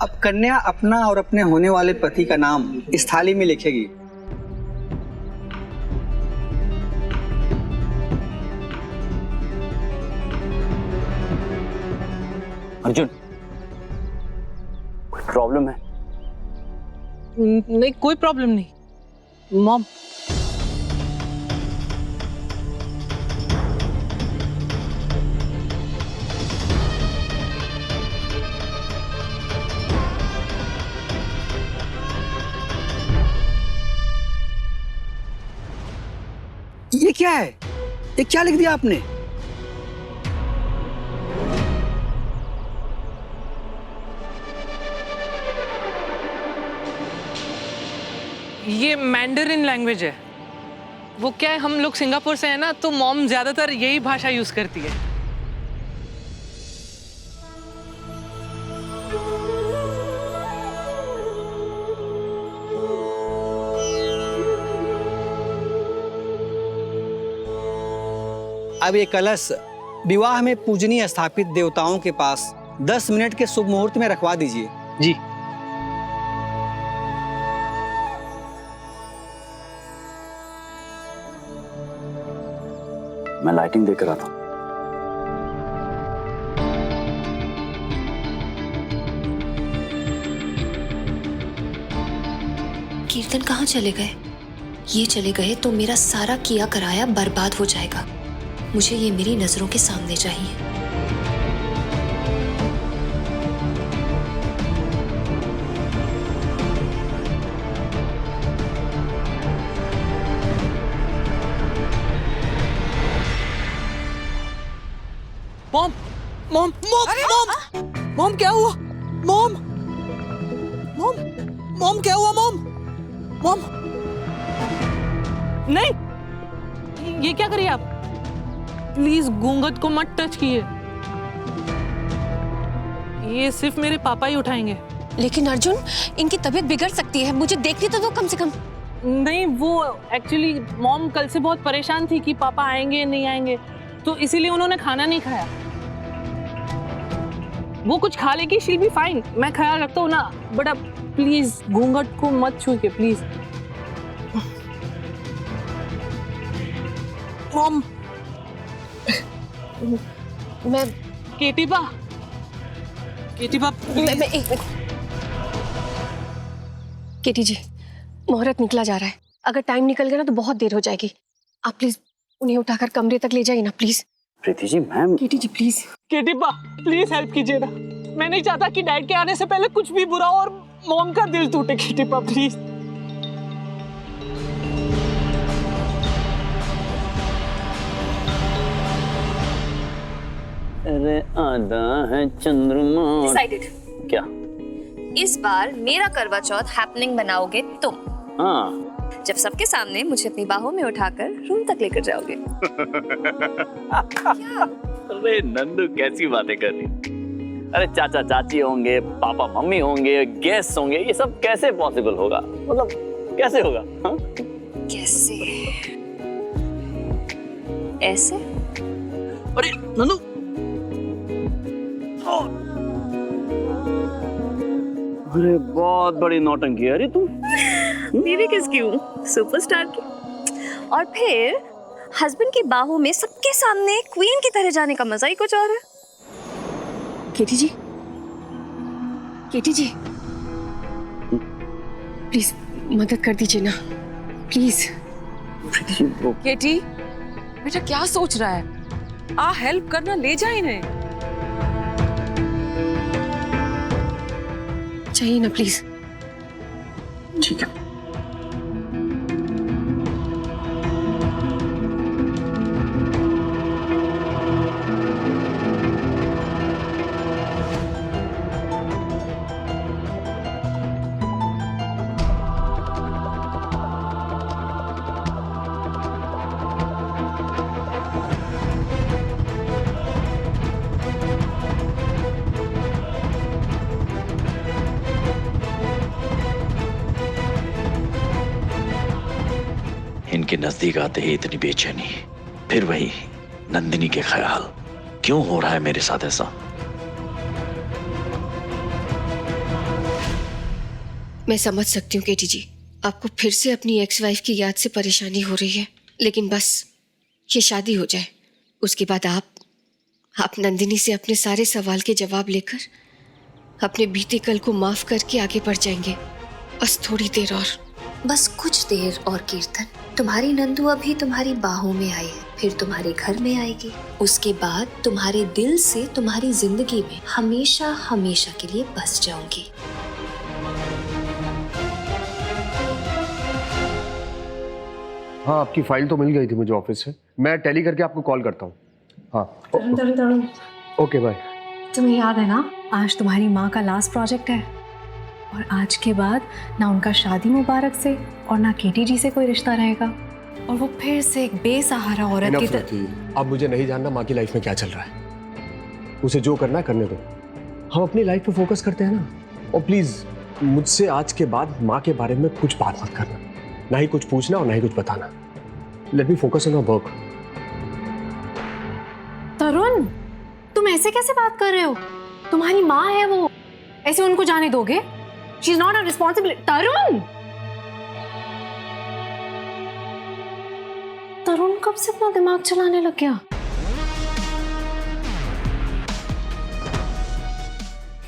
अब कन्या अपना और अपने होने वाले पति का नाम इस थाली में लिखेगी। अर्जुन, प्रॉब्लम है? नहीं, कोई प्रॉब्लम नहीं मॉम। ये क्या है? ये क्या लिख दिया आपने? ये मैंडरिन लैंग्वेज है। वो क्या है, हम लोग सिंगापुर से है ना, तो मॉम ज्यादातर यही भाषा यूज करती है। अब ये कलश विवाह में पूजनीय स्थापित देवताओं के पास 10 मिनट के शुभ मुहूर्त में रखवा दीजिए। जी। मैं लाइटिंग देकर आता हूं। कीर्तन कहाँ चले गए? ये चले गए तो मेरा सारा किया कराया बर्बाद हो जाएगा। मुझे ये मेरी नजरों के सामने चाहिए। Mom mom mom mom mom क्या हुआ? मॉम मॉम मॉम क्या हुआ? मॉम मॉम नहीं, ये क्या करिए आप? प्लीज घूंघट को मत टच कीजिए, ये सिर्फ मेरे पापा ही उठाएंगे। लेकिन अर्जुन, इनकी तबीयत बिगड़ सकती है, मुझे देखने तो दो कम से कम। नहीं, वो एक्चुअली मॉम कल से बहुत परेशान थी कि पापा आएंगे नहीं आएंगे, तो इसीलिए उन्होंने खाना नहीं खाया। वो कुछ खा लेगी, शी विल बी फाइन, मैं ख्याल रखता हूँ ना। बट अब प्लीज घूंघट को मत छूइए प्लीज। मॉम मैं केटीबा केटी जी, मुहूर्त निकला जा रहा है। अगर टाइम निकल गया ना तो बहुत देर हो जाएगी। आप प्लीज उन्हें उठाकर कमरे तक ले जाइए ना प्लीज। प्रीति जी, मैम। केटी जी प्लीज। केटीबा प्लीज हेल्प कीजिए ना। मैं नहीं चाहता कि डैड के आने से पहले कुछ भी बुरा हो और मॉम का दिल टूटे। केटीबा प्लीज। अरे आधा है चंद्रमा। डिसाइडेड। क्या? इस बार मेरा करवा चौथ हैपनिंग बनाओगे तुम। हाँ। जब सबके सामने मुझे अपनी बाहों में उठाकर रूम तक लेकर जाओगे। अरे नंदू, कैसी बातें कर रही? अरे चाचा चाची होंगे, पापा मम्मी होंगे, गेस्ट होंगे, ये सब कैसे पॉसिबल होगा? मतलब कैसे होगा? हाँ? कैसे? ऐसे? अरे नंदू, अरे बहुत बड़ी नौटंकी है। अरे तुम बीवी किसकी हूँ? सुपरस्टार की। और फिर हस्बैंड की बाहों में सबके सामने क्वीन की तरह जाने का मजा ही कुछ और है। केटी जी, केटी जी, प्लीज मदद कर दीजिए ना, प्लीज। केटी, बेटा क्या सोच रहा है? आ हेल्प करना, ले जा इन्हें। चाहिए ना प्लीज। ठीक है। इनके नजदीक आते ही इतनी बेचैनी, फिर वही नंदिनी के ख्याल। क्यों हो रहा है मेरे साथ ऐसा? मैं समझ सकती हूँ केटी जी, आपको फिर से अपनी एक्स वाइफ की याद से परेशानी हो रही है, लेकिन बस ये शादी हो जाए, उसके बाद आप नंदिनी से अपने सारे सवाल के जवाब लेकर अपने बीते कल को माफ करके आगे बढ़ जाएंगे। बस थोड़ी देर और। बस कुछ देर और कीर्तन। तुम्हारी नंदू अभी तुम्हारी बाहों में आई है, फिर तुम्हारे घर में आएगी, उसके बाद तुम्हारे दिल से तुम्हारी जिंदगी में हमेशा हमेशा के लिए बस जाऊंगी। हाँ, आपकी फाइल तो मिल गई थी मुझे ऑफिस से। मैं टैली करके आपको कॉल करता हूँ। हाँ तरुण, ओके बाय। तुम्हें याद है ना, आज तुम्हारी माँ का लास्ट प्रोजेक्ट है और आज के बाद ना उनका शादी मुबारक से और ना केटी जी से कोई रिश्ता रहेगा और वो फिर से एक बेसहारा औरत की तरह। अब मुझे नहीं जानना माँ की लाइफ में क्या चल रहा है, उसे जो करना है करने दो। हम अपनी लाइफ पे फोकस करते हैं ना। और प्लीज मुझसे आज के बाद माँ के बारे में कुछ बात मत करना, ना ही कुछ पूछना और ना ही कुछ बताना। Let me focus on our work. Tarun, तुम ऐसे कैसे बात कर रहे हो? तुम्हारी माँ है वो, ऐसे उनको जाने दोगे? She is not a responsible. Tarun कब से अपना दिमाग चलाने लग गया?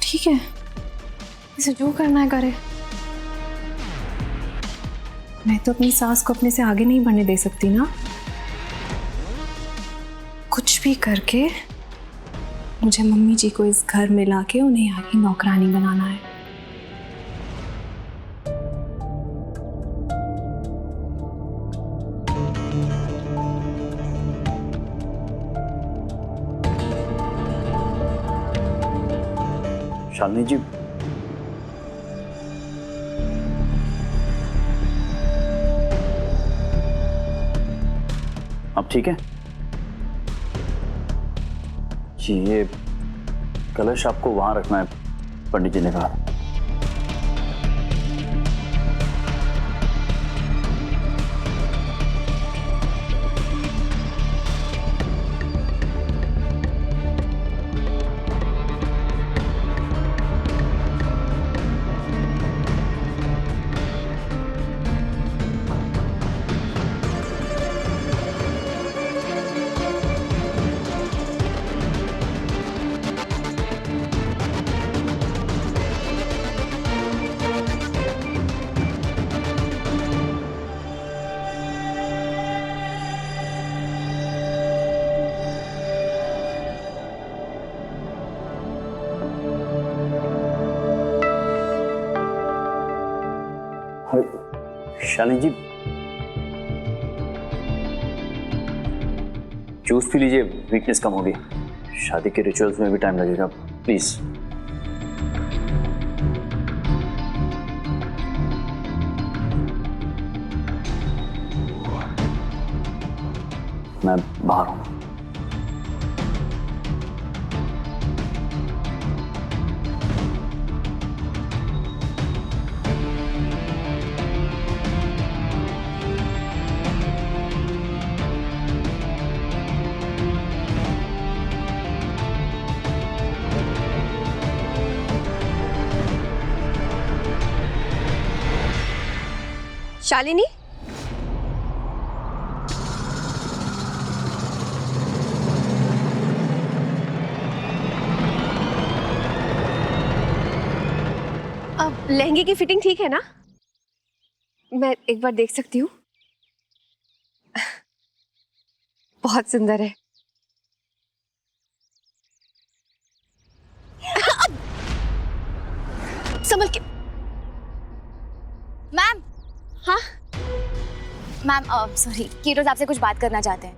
ठीक है, इसे जो करना है करे। मैं तो अपनी सास को अपने से आगे नहीं बढ़ने दे सकती ना। कुछ भी करके मुझे मम्मी जी को इस घर में लाके उन्हें यहाँ की नौकरानी बनाना है। शालिनी जी, आप ठीक है? जी, ये कलश आपको वहां रखना है, पंडित जी ने कहा। शालिनी जी, जूस पी लीजिए, वीकनेस कम होगी। शादी के रिचुअल्स में भी टाइम लगेगा, प्लीज। मैं बाहर हूं। शालिनी, अब लहंगे की फिटिंग ठीक है ना? मैं एक बार देख सकती हूँ? बहुत सुंदर है। संभल के। मैम। हाँ मैम, सॉरी, कीरोज आपसे कुछ बात करना चाहते हैं।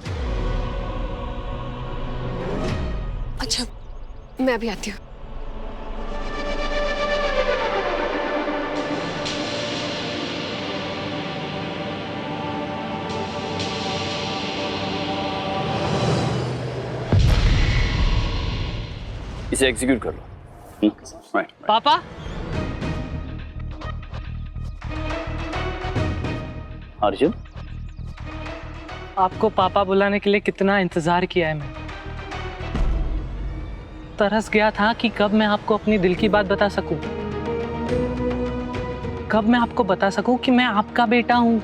अच्छा, मैं अभी आती हूँ। इसे एग्जीक्यूट कर लो। राइट। पापा, अर्जुन, आपको पापा बुलाने के लिए कितना इंतजार किया है मैं। तरस गया था कि कब मैं आपको अपनी दिल की बात बता सकूं। कब मैं आपको बता सकूं कि मैं आपका बेटा हूं?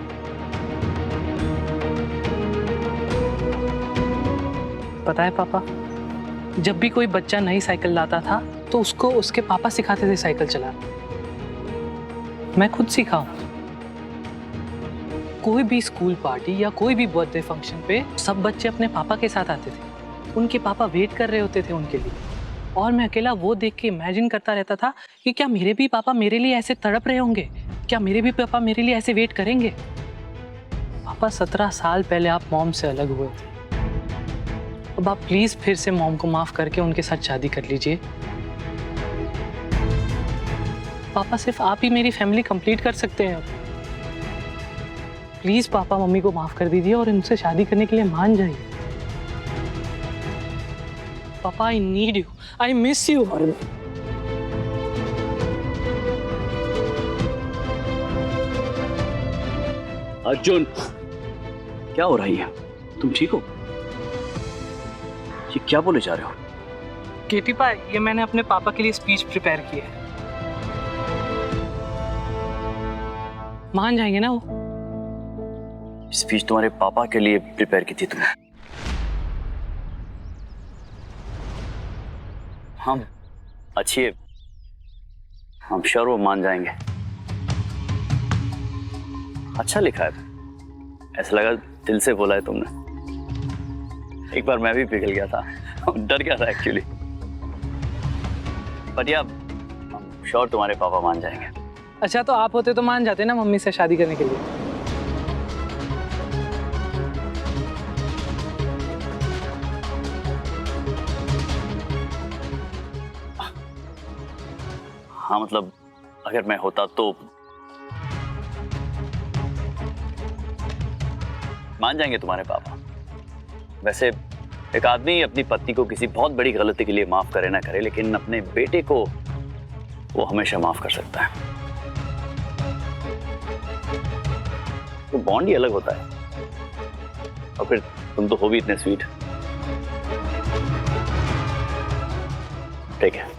पता है पापा, जब भी कोई बच्चा नई साइकिल लाता था तो उसको उसके पापा सिखाते थे साइकिल चलाना। मैं खुद सीखा हूं। कोई भी स्कूल पार्टी या कोई भी बर्थडे फंक्शन पे सब बच्चे अपने पापा के साथ आते थे। उनके पापा वेट कर रहे होते थे उनके लिए, और मैं अकेला वो देख के इमेजिन करता रहता था कि क्या मेरे भी पापा मेरे लिए ऐसे तड़प रहे होंगे, क्या मेरे भी पापा मेरे लिए ऐसे वेट करेंगे। पापा 17 साल पहले आप मॉम से अलग हुए थे। अब आप प्लीज फिर से मॉम को माफ करके उनके साथ शादी कर लीजिए। पापा सिर्फ आप ही मेरी फैमिली कंप्लीट कर सकते हैं। प्लीज पापा मम्मी को माफ कर दीजिए और उनसे शादी करने के लिए मान जाइए। पापा I need you, I miss you. Arjun, क्या हो रही है? तुम ठीक हो? ये क्या बोले जा रहे हो? केटी पा, ये मैंने अपने पापा के लिए स्पीच प्रिपेयर की है। मान जाएंगे ना वो? स्पीच तुम्हारे पापा के लिए प्रिपेयर की थी तुमने? हम अच्छी है, हम श्योर वो मान जाएंगे। अच्छा लिखा है, ऐसा लगा दिल से बोला है तुमने। एक बार मैं भी पिघल गया था, डर गया था एक्चुअली। बट या हम श्योर तुम्हारे पापा मान जाएंगे। अच्छा, तो आप होते तो मान जाते ना मम्मी से शादी करने के लिए? हाँ मतलब अगर मैं होता तो मान जाएंगे तुम्हारे पापा। वैसे एक आदमी अपनी पत्नी को किसी बहुत बड़ी गलती के लिए माफ करे ना करे, लेकिन अपने बेटे को वो हमेशा माफ कर सकता है। तो बॉन्ड ही अलग होता है। और फिर तुम तो हो भी इतने स्वीट। ठीक है।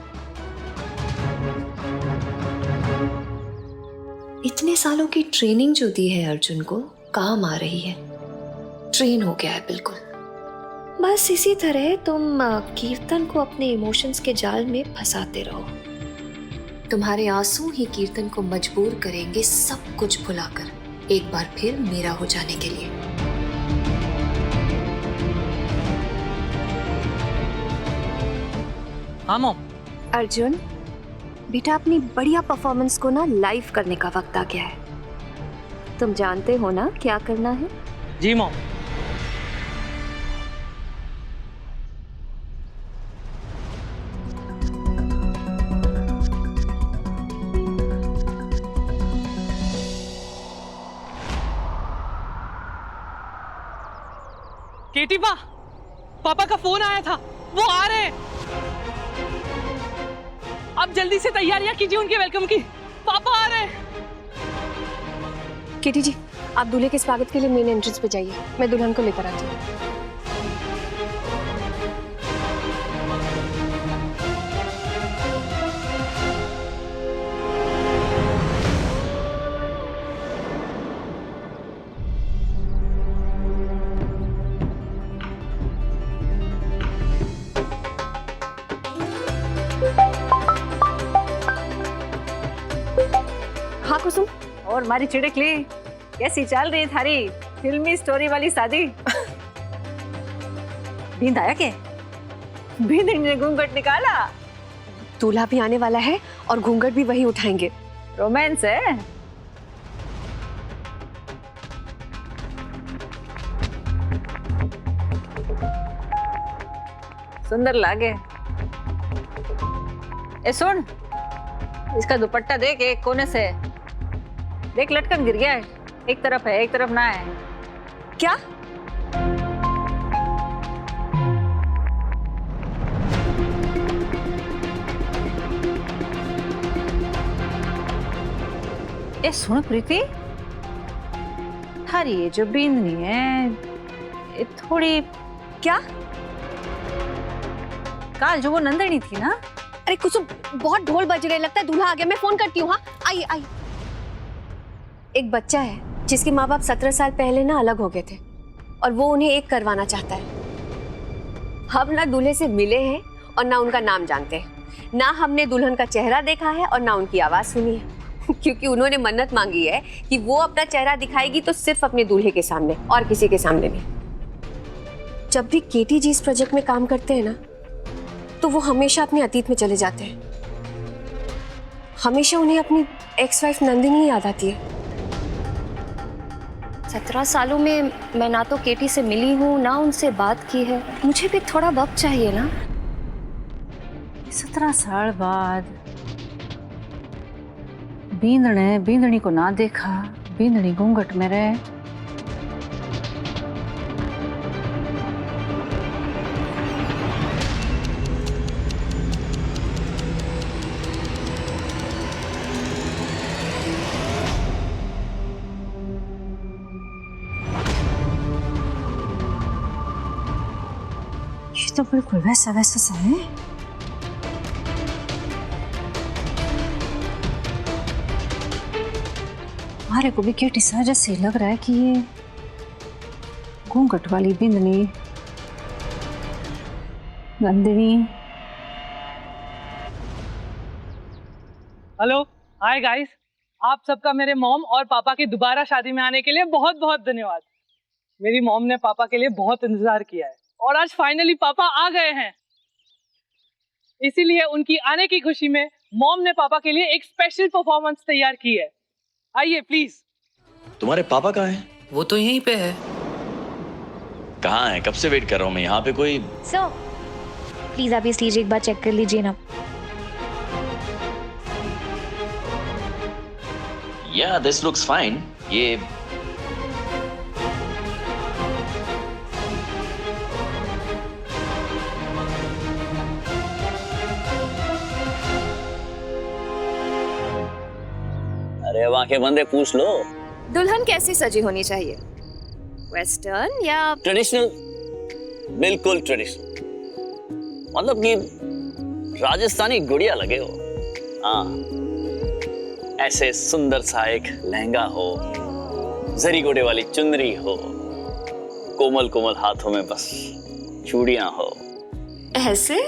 इतने सालों की ट्रेनिंग जो दी है अर्जुन को काम आ रही है। ट्रेन हो गया है बिल्कुल। बस इसी तरह तुम कीर्तन को अपने इमोशंस के जाल में फंसाते रहो। तुम्हारे आंसू ही कीर्तन को मजबूर करेंगे सब कुछ भुलाकर एक बार फिर मेरा हो जाने के लिए। हाँ मॉम। अर्जुन बेटा, अपनी बढ़िया परफॉर्मेंस को ना लाइव करने का वक्त आ गया है। तुम जानते हो ना क्या करना है? जी मॉम। केटी पा, पापा का फोन आया था, वो आ रहे हैं। आप जल्दी से तैयारियां कीजिए उनके वेलकम की, पापा आ रहे हैं। केटी जी, आप दूल्हे के स्वागत के लिए मेन एंट्रेंस पे जाइए, मैं दुल्हन को लेकर आती हूँ। हाँ कुसुम। और मारी चिड़कली, कैसी चल रही थारी फिल्मी स्टोरी वाली शादी? नींद आया क्या? बींद ने घूंघट निकाला? दूल्हा भी आने वाला है और घूंघट भी वही उठाएंगे। रोमांस है? सुंदर लागे। ए सुन, इसका दुपट्टा देख, एक कोने से देख लटकन गिर गया है। एक तरफ है, एक तरफ ना है। क्या? ए सुन प्रीति, थारी ये जो बिंदनी है ये थोड़ी क्या? काल जो वो नंदनी थी ना। अरे कुसुम, बहुत ढोल बज रहे, लगता है दूल्हा आ गया। मैं फोन करती हूँ। हाँ आइए आइए। एक बच्चा है जिसके माँ बाप 17 साल पहले ना अलग हो गए थे और वो उन्हें एक करवाना चाहता है। हम ना दूल्हे से मिले हैं और ना उनका नाम जानते हैं, ना हमने दुल्हन का चेहरा देखा है और ना उनकी आवाज सुनी है क्योंकि उन्होंने मन्नत मांगी है कि वो अपना चेहरा दिखाएगी तो सिर्फ अपने दूल्हे के सामने और किसी के सामने नहीं। जब भी केटी जी इस प्रोजेक्ट में काम करते हैं ना तो वो हमेशा अपने अतीत में चले जाते हैं। हमेशा उन्हें अपनी एक्स वाइफ नंदिनी याद आती है। 17 सालों में मैं ना तो केटी से मिली हूँ ना उनसे बात की है। मुझे भी थोड़ा वक्त चाहिए ना। 17 साल बाद बींदनी को ना देखा, बींदनी घूंघट में रहे। ये तो बिल्कुल वैसा वैसा सा है। हमारे को भी केटी सा जैसे लग रहा है कि ये घूंघट वाली बिंदनी नंदिनी। Hello, hi guys. आप सबका मेरे मॉम और पापा की दोबारा शादी में आने के लिए बहुत बहुत धन्यवाद। मेरी मॉम ने पापा के लिए बहुत इंतजार किया है और आज फाइनली पापा आ गए हैं। इसीलिए उनकी आने की खुशी में मॉम ने पापा के लिए एक स्पेशल परफॉर्मेंस तैयार की है। आइए प्लीज। तुम्हारे पापा कहाँ हैं? वो तो यहीं पे है। कहाँ है? कब से वेट कर रहा हूँ मैं यहाँ पे। कोई सर प्लीज आप इस लीजिए, एक बार चेक कर लीजिए ना। या दिस लुक्स फाइन। ये अरे अब आंखें बंद है, पूछ लो। दुल्हन कैसी सजी होनी चाहिए? वेस्टर्न या ट्रेडिशनल? बिल्कुल ट्रेडिशनल, मतलब कि राजस्थानी गुड़िया लगे हो। हाँ, ऐसे सुंदर सा एक लहंगा हो, जरी गोटे वाली चुनरी हो, कोमल कोमल हाथों में बस चूड़ियां हो। ऐसे?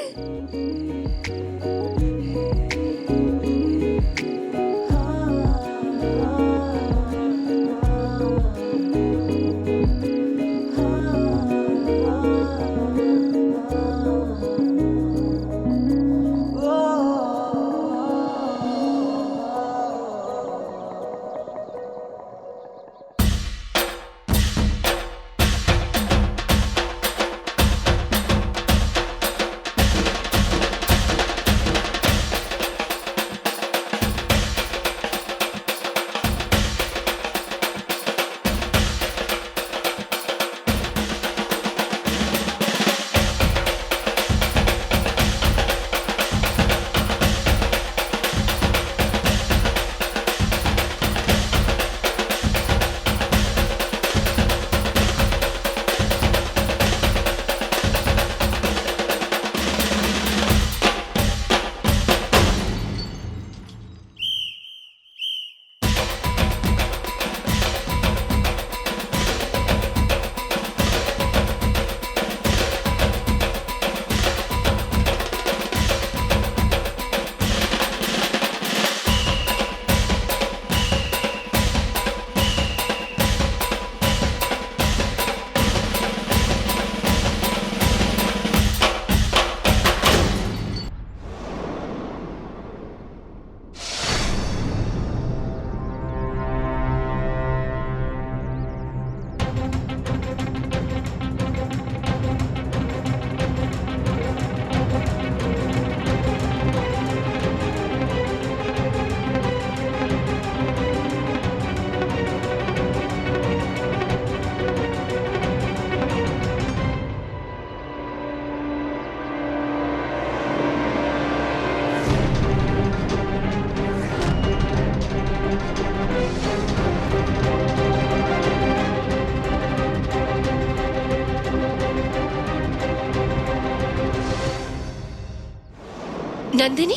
नंदिनी?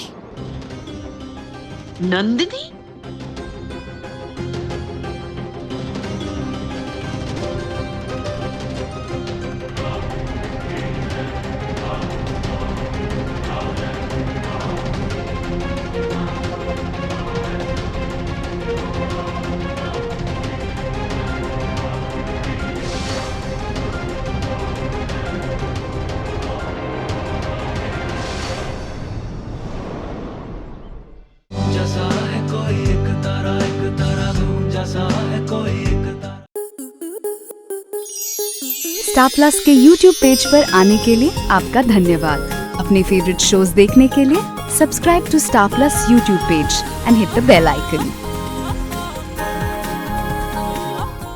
नंदिनी? स्टार प्लस के यूट्यूब पेज पर आने के लिए आपका धन्यवाद। अपने फेवरेट शोज देखने के लिए subscribe to Star Plus YouTube page and hit the bell icon.